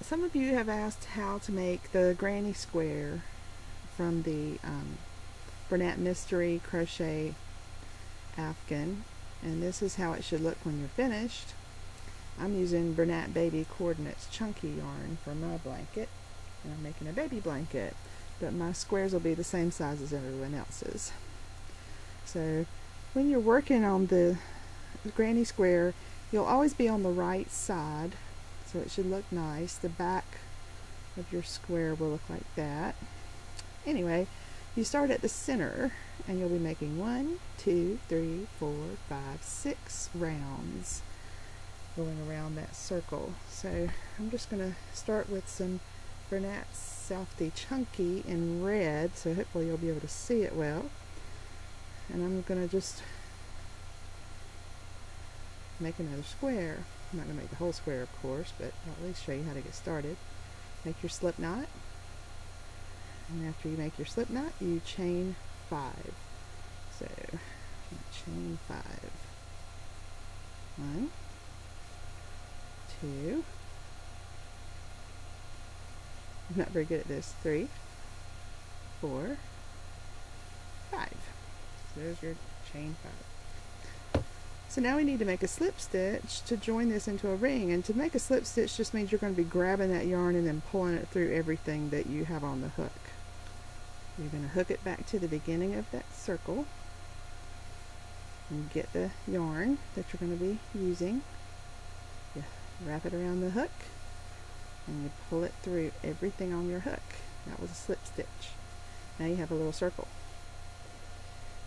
some of you have asked how to make the granny square from the Bernat Mystery Crochet Afghan, and this is how it should look when you're finished. I'm using Bernat Baby Coordinates Chunky yarn for my blanket, and I'm making a baby blanket, but my squares will be the same size as everyone else's. So when you're working on the granny square, you'll always be on the right side, so it should look nice. The back of your square will look like that. Anyway, you start at the center and you'll be making 1, 2, 3, 4, 5, 6 rounds going around that circle. So I'm just going to start with some Bernat Softly Chunky in red, so hopefully you'll be able to see it well. And I'm going to just make another square. I'm not going to make the whole square, of course, but I'll at least show you how to get started. Make your slip knot, and after you make your slip knot, you chain 5. So chain 5. 1, 2. I'm not very good at this. 3, 4, 5. So there's your chain 5. So now we need to make a slip stitch to join this into a ring, and to make a slip stitch just means you're going to be grabbing that yarn and then pulling it through everything that you have on the hook. You're going to hook it back to the beginning of that circle and get the yarn that you're going to be using. You wrap it around the hook and you pull it through everything on your hook. That was a slip stitch. Now you have a little circle.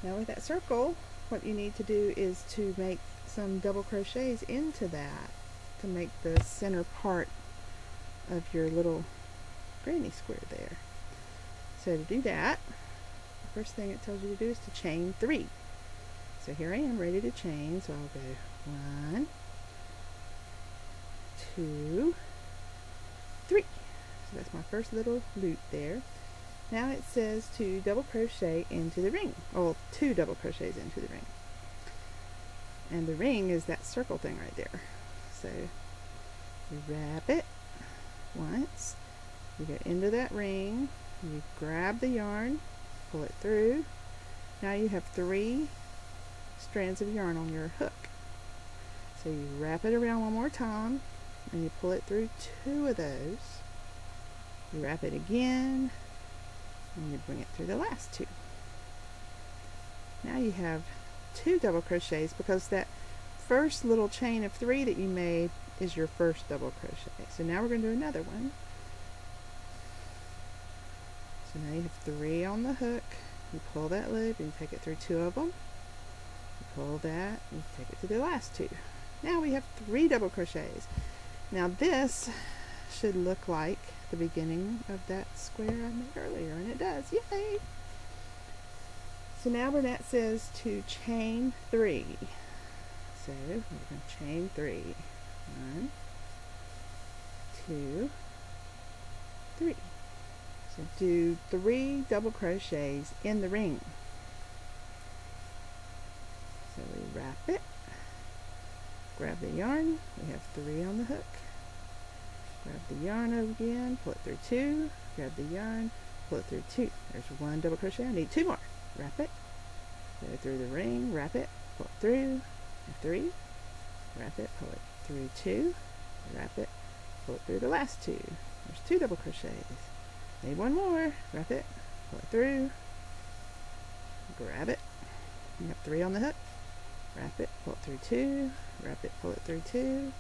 Now with that circle, what you need to do is to make some double crochets into that to make the center part of your little granny square there. So to do that, the first thing it tells you to do is to chain 3. So here I am ready to chain, so I'll go 1, 2, 3. So that's my first little loop there. Now it says to double crochet into the ring. Well, 2 double crochets into the ring. And the ring is that circle thing right there. So you wrap it once, you go into that ring, you grab the yarn, pull it through. Now you have 3 strands of yarn on your hook. So you wrap it around one more time and you pull it through 2 of those. You wrap it again and you bring it through the last 2. Now you have 2 double crochets because that first little chain of 3 that you made is your first double crochet. So now we're going to do another one. So now you have 3 on the hook. You pull that loop and you take it through 2 of them. You pull that and you take it to the last 2. Now we have 3 double crochets. Now this should look like the beginning of that square I made earlier, and it does. Yay! So now Bernat says to chain 3. So we're going to chain 3. 1, 2, 3. So do 3 double crochets in the ring. So we wrap it, grab the yarn, we have 3 on the hook. Grab the yarn again, pull it through 2, grab the yarn, pull it through 2. There's 1 double crochet, I need 2 more. Wrap it, go through the ring, wrap it, pull it through, 3, wrap it, pull it through 2, wrap it, pull it through the last 2. There's 2 double crochets. Need 1 more, wrap it, pull it through, grab it, you have 3 on the hook, wrap it, pull it through 2, wrap it, pull it through 2.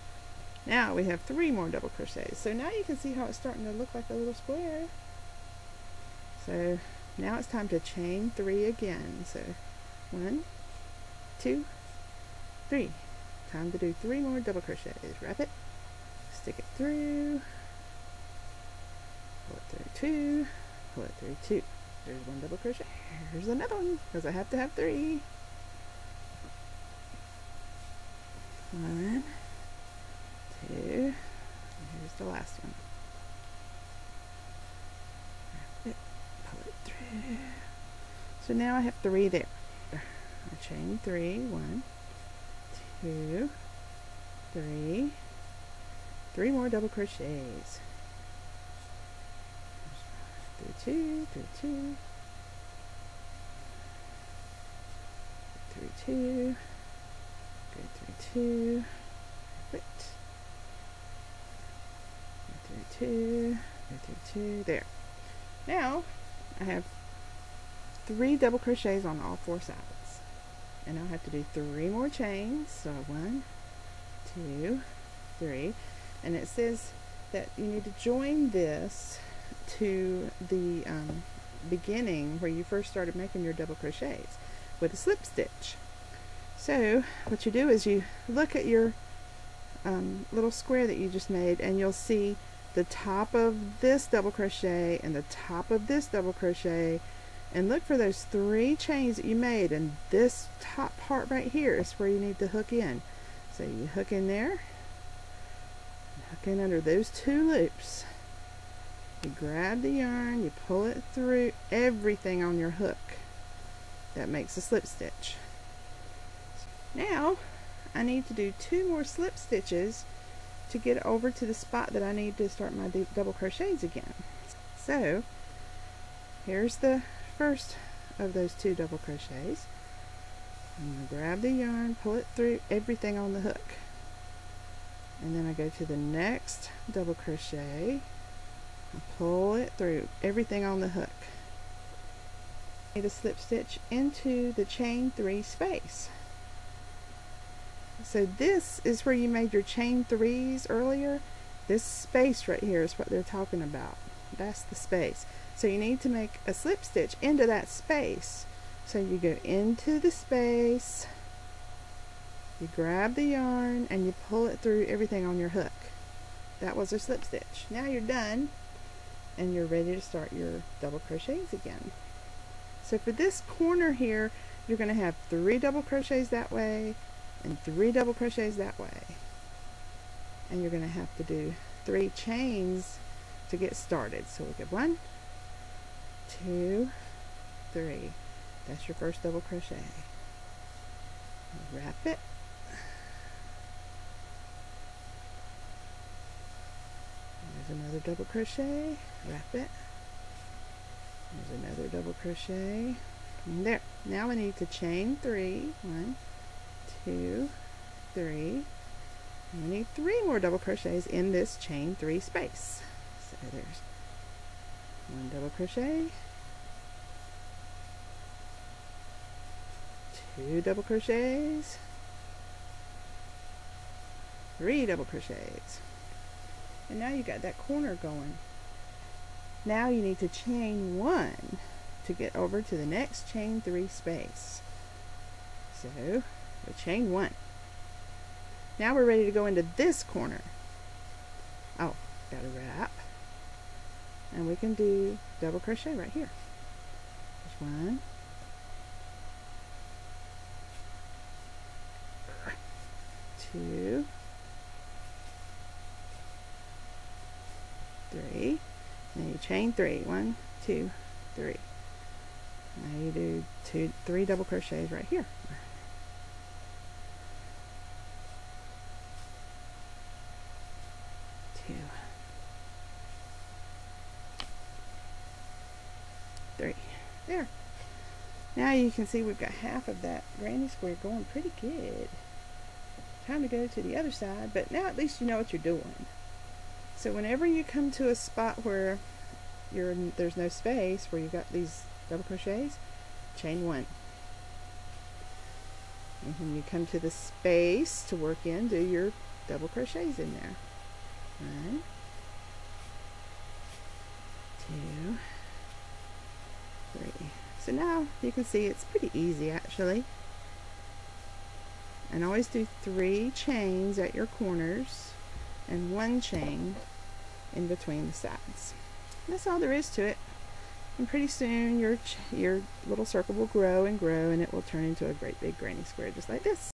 Now we have 3 more double crochets. So now you can see how it's starting to look like a little square. So now it's time to chain 3 again. So 1, 2, 3. Time to do 3 more double crochets. Wrap it, stick it through, pull it through 2, pull it through 2. There's 1 double crochet. Here's another one because I have to have 3. 1, 2, and here's the last one. Wrap it, pull it through. So now I have 3 there. I chain 3, 1, 2, 3, 3 more double crochets. through 2, through 2, through 2, go through 2, wait, go through 2, go through 2, there. Now I have 3 double crochets on all 4 sides, and I'll have to do 3 more chains. So 1, 2, 3, and it says that you need to join this to the beginning where you first started making your double crochets with a slip stitch. So what you do is you look at your little square that you just made, and you'll see the top of this double crochet and the top of this double crochet, and look for those 3 chains that you made, and this top part right here is where you need to hook in. So you hook in there, hook in under those 2 loops, you grab the yarn, you pull it through everything on your hook. That makes a slip stitch. Now I need to do 2 more slip stitches to get over to the spot that I need to start my double crochets again. So here's the first of those 2 double crochets. I'm going to grab the yarn, pull it through everything on the hook, and then I go to the next double crochet and pull it through everything on the hook. I need a slip stitch into the chain 3 space. So this is where you made your chain 3s earlier. This space right here is what they're talking about. That's the space. So you need to make a slip stitch into that space. So you go into the space, you grab the yarn, and you pull it through everything on your hook. That was a slip stitch. Now you're done, and you're ready to start your double crochets again. So for this corner here, you're going to have 3 double crochets that way and 3 double crochets that way, and you're going to have to do 3 chains to get started. So we'll get 1, 2, 3. That's your first double crochet. Wrap it, there's another double crochet, wrap it, there's another double crochet, and there. Now we need to chain 3, 1, 2, 3, and we need 3 more double crochets in this chain 3 space. So there's 1 double crochet, 2 double crochets, 3 double crochets, and now you got that corner going. Now you need to chain 1 to get over to the next chain 3 space. So we chain 1. Now we're ready to go into this corner. Oh, got to wrap, and we can do double crochet right here. There's 1, 2, 3, and you chain 3, 1, 2, 3. Now you do 3 double crochets right here. 2, 3. There. Now you can see we've got half of that granny square going pretty good. Time to go to the other side, but now at least you know what you're doing. So whenever you come to a spot where there's no space, where you've got these double crochets, chain 1. And when you come to the space to work in, do your double crochets in there. 1, 2, 3. So now you can see it's pretty easy actually. And always do 3 chains at your corners and 1 chain in between the sides. And that's all there is to it. And pretty soon your little circle will grow and grow, and it will turn into a great big granny square just like this.